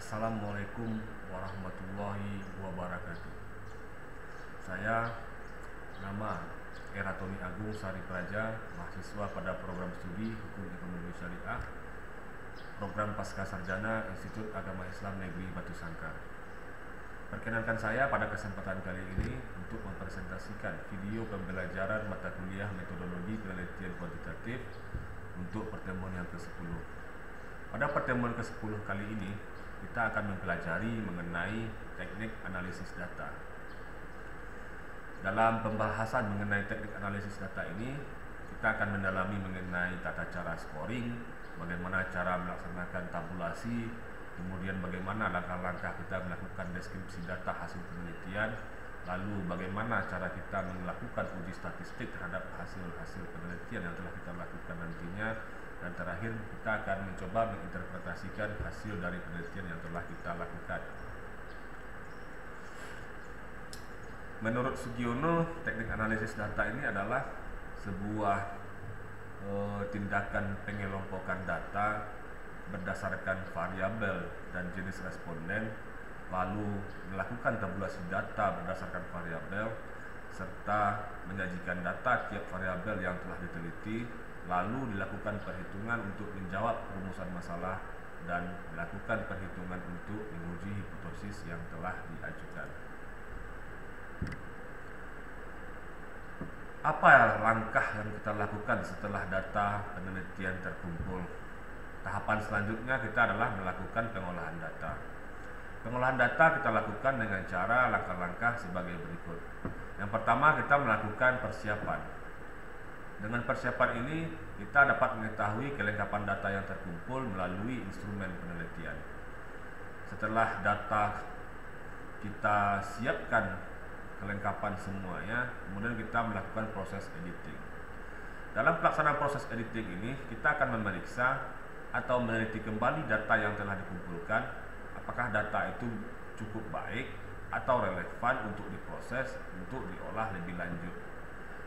Assalamualaikum warahmatullahi wabarakatuh. Saya nama Eratoni Agung Sari Praja, mahasiswa pada program studi Hukum Ekonomi Syariah, program Pasca Sarjana Institut Agama Islam Negeri Batu Sangkar. Perkenankan saya pada kesempatan kali ini untuk mempresentasikan video pembelajaran mata kuliah metodologi penelitian kuantitatif untuk pertemuan yang ke-10. Pada pertemuan ke-10 kali ini, kita akan mempelajari mengenai teknik analisis data. Dalam pembahasan mengenai teknik analisis data ini, kita akan mendalami mengenai tata cara scoring, bagaimana cara melaksanakan tabulasi, kemudian bagaimana langkah-langkah kita melakukan deskripsi data hasil penelitian, lalu bagaimana cara kita melakukan uji statistik terhadap hasil-hasil penelitian yang telah kita lakukan nantinya, dan terakhir kita akan mencoba menginterpretasikan hasil dari penelitian yang telah kita lakukan. Menurut Sugiono, teknik analisis data ini adalah sebuah tindakan pengelompokan data berdasarkan variabel dan jenis responden, lalu melakukan tabulasi data berdasarkan variabel, serta menyajikan data tiap variabel yang telah diteliti, lalu dilakukan perhitungan untuk menjawab rumusan masalah dan melakukan perhitungan untuk menguji hipotesis yang telah diajukan. Apa langkah yang kita lakukan setelah data penelitian terkumpul? Tahapan selanjutnya kita adalah melakukan pengolahan data. Pengolahan data kita lakukan dengan cara langkah-langkah sebagai berikut. Yang pertama, kita melakukan persiapan. Dengan persiapan ini, kita dapat mengetahui kelengkapan data yang terkumpul melalui instrumen penelitian. Setelah data kita siapkan kelengkapan semuanya, kemudian kita melakukan proses editing. Dalam pelaksanaan proses editing ini, kita akan memeriksa atau meneliti kembali data yang telah dikumpulkan, apakah data itu cukup baik atau relevan untuk diproses, untuk diolah lebih lanjut.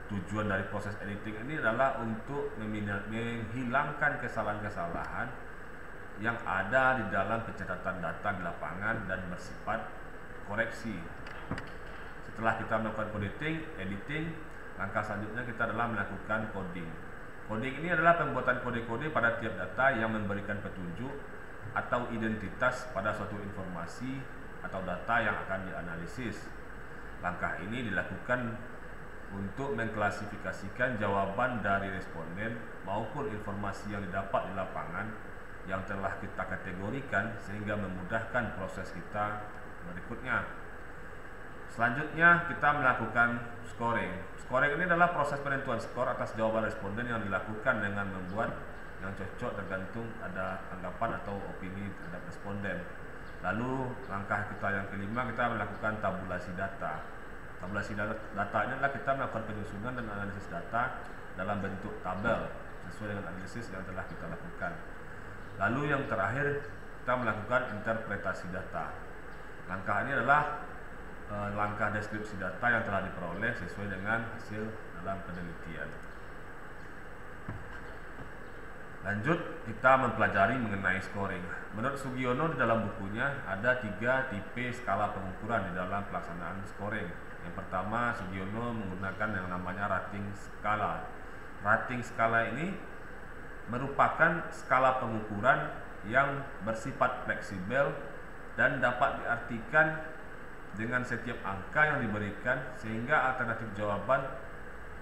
Tujuan dari proses editing ini adalah untuk menghilangkan kesalahan-kesalahan yang ada di dalam pencatatan data di lapangan dan bersifat koreksi. Setelah kita melakukan editing, langkah selanjutnya kita adalah melakukan coding. Coding ini adalah pembuatan kode-kode pada tiap data yang memberikan petunjuk atau identitas pada suatu informasi atau data yang akan dianalisis. Langkah ini dilakukan untuk mengklasifikasikan jawaban dari responden maupun informasi yang didapat di lapangan yang telah kita kategorikan sehingga memudahkan proses kita berikutnya. Selanjutnya kita melakukan scoring. Scoring ini adalah proses penentuan skor atas jawaban responden yang dilakukan dengan membuat yang cocok tergantung ada anggapan atau opini terhadap responden. Lalu langkah kita yang kelima, kita melakukan tabulasi data. Tabulasi data ini adalah kita melakukan penyusunan dan analisis data dalam bentuk tabel sesuai dengan analisis yang telah kita lakukan. Lalu yang terakhir, kita melakukan interpretasi data. Langkah ini adalah langkah deskripsi data yang telah diperoleh sesuai dengan hasil dalam penelitian. Lanjut, kita mempelajari mengenai scoring. Menurut Sugiono, di dalam bukunya ada 3 tipe skala pengukuran di dalam pelaksanaan scoring. Yang pertama, Sugiono menggunakan yang namanya rating skala. Rating skala ini merupakan skala pengukuran yang bersifat fleksibel dan dapat diartikan dengan setiap angka yang diberikan sehingga alternatif jawaban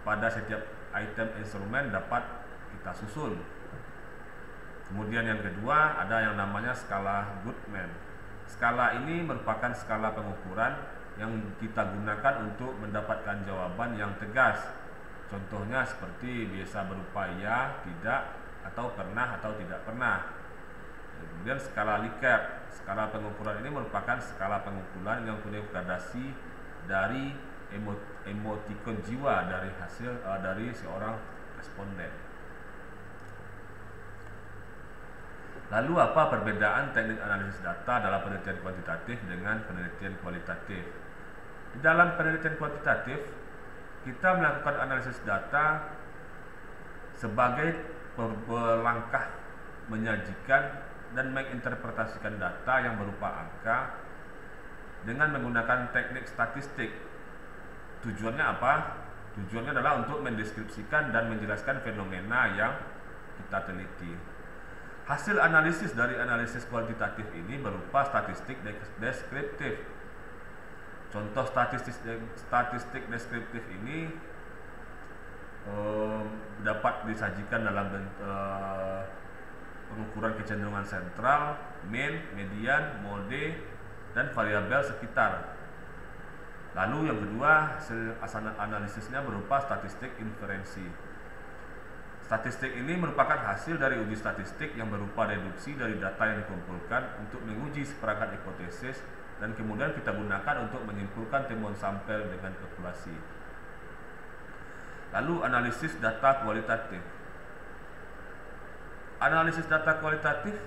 pada setiap item instrumen dapat kita susun. Kemudian yang kedua, ada yang namanya skala Goodman. Skala ini merupakan skala pengukuran yang kita gunakan untuk mendapatkan jawaban yang tegas. Contohnya seperti biasa berupa ya, tidak, atau pernah atau tidak pernah. Kemudian skala Likert. Skala pengukuran ini merupakan skala pengukuran yang punya gradasi dari emotikon jiwa dari hasil dari seorang responden. Lalu apa perbedaan teknik analisis data dalam penelitian kuantitatif dengan penelitian kualitatif? Di dalam penelitian kuantitatif, kita melakukan analisis data sebagai langkah menyajikan dan menginterpretasikan data yang berupa angka dengan menggunakan teknik statistik. Tujuannya apa? Tujuannya adalah untuk mendeskripsikan dan menjelaskan fenomena yang kita teliti. Hasil analisis dari analisis kuantitatif ini berupa statistik deskriptif. Contoh statistik deskriptif ini dapat disajikan dalam pengukuran kecenderungan sentral, mean, median, mode, dan variabel sekitar. Lalu yang kedua, hasil analisisnya berupa statistik inferensi. Statistik ini merupakan hasil dari uji statistik yang berupa deduksi dari data yang dikumpulkan untuk menguji seperangkat hipotesis dan kemudian kita gunakan untuk menyimpulkan temuan sampel dengan populasi. Lalu analisis data kualitatif. Analisis data kualitatif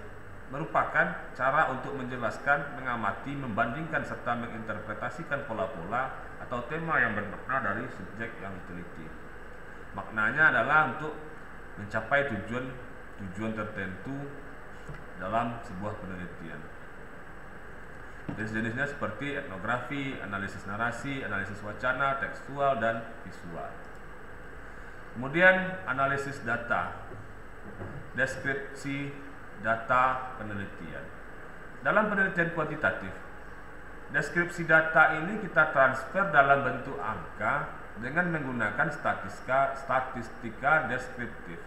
merupakan cara untuk menjelaskan, mengamati, membandingkan serta menginterpretasikan pola-pola atau tema yang bermakna dari subjek yang diteliti. Maknanya adalah untuk mencapai tujuan tertentu dalam sebuah penelitian. Jenis-jenisnya seperti etnografi, analisis narasi, analisis wacana, tekstual, dan visual. Kemudian analisis data, deskripsi data penelitian. Dalam penelitian kuantitatif, deskripsi data ini kita transfer dalam bentuk angka dengan menggunakan statistika deskriptif.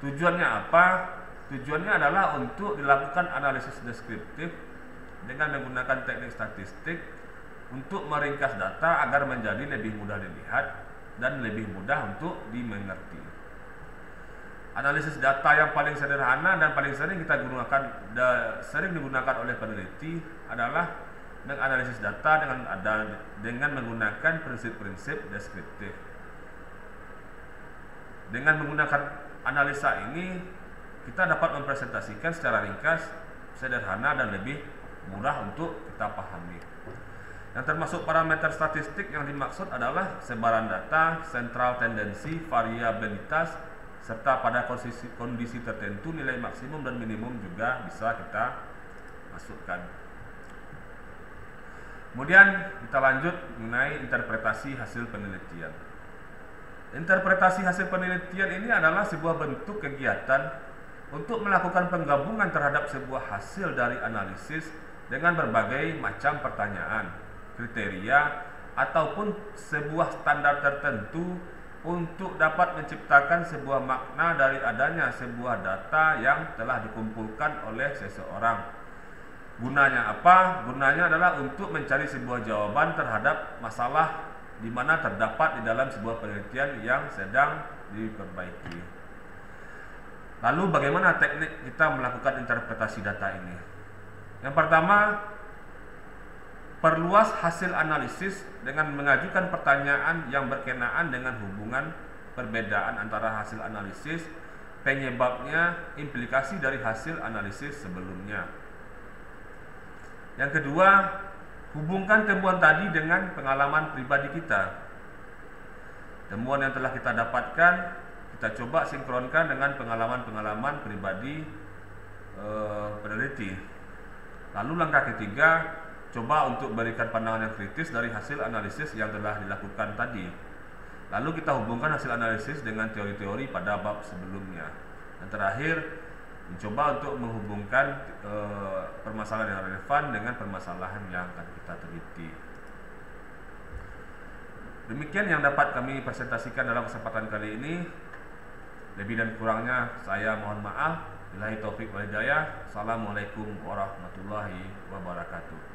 Tujuannya apa? Tujuannya adalah untuk dilakukan analisis deskriptif dengan menggunakan teknik statistik untuk meringkas data agar menjadi lebih mudah dilihat dan lebih mudah untuk dimengerti. Analisis data yang paling sederhana dan paling sering digunakan oleh peneliti adalah menganalisis data dengan menggunakan prinsip-prinsip deskriptif. Dengan menggunakan analisa ini, kita dapat mempresentasikan secara ringkas, sederhana, dan lebih mudah untuk kita pahami. Yang termasuk parameter statistik yang dimaksud adalah sebaran data, sentral tendensi, variabilitas, serta pada kondisi tertentu nilai maksimum dan minimum juga bisa kita masukkan. Kemudian kita lanjut mengenai interpretasi hasil penelitian. Interpretasi hasil penelitian ini adalah sebuah bentuk kegiatan untuk melakukan penggabungan terhadap sebuah hasil dari analisis dengan berbagai macam pertanyaan, kriteria, ataupun sebuah standar tertentu untuk dapat menciptakan sebuah makna dari adanya sebuah data yang telah dikumpulkan oleh seseorang. Gunanya apa? Gunanya adalah untuk mencari sebuah jawaban terhadap masalah di mana terdapat di dalam sebuah penelitian yang sedang diperbaiki. Lalu bagaimana teknik kita melakukan interpretasi data ini? Yang pertama, perluas hasil analisis dengan mengajukan pertanyaan yang berkenaan dengan hubungan perbedaan antara hasil analisis, penyebabnya, implikasi dari hasil analisis sebelumnya. Yang kedua, hubungkan temuan tadi dengan pengalaman pribadi kita. Temuan yang telah kita dapatkan, kita coba sinkronkan dengan pengalaman-pengalaman pribadi peneliti. Lalu langkah ketiga, coba untuk berikan pandangan yang kritis dari hasil analisis yang telah dilakukan tadi. Lalu kita hubungkan hasil analisis dengan teori-teori pada bab sebelumnya. Dan terakhir, mencoba untuk menghubungkan permasalahan yang relevan dengan permasalahan yang akan kita teliti. Demikian yang dapat kami presentasikan dalam kesempatan kali ini. Lebih dan kurangnya saya mohon maaf. Billahi taufik wal hidayah. Assalamualaikum warahmatullahi wabarakatuh.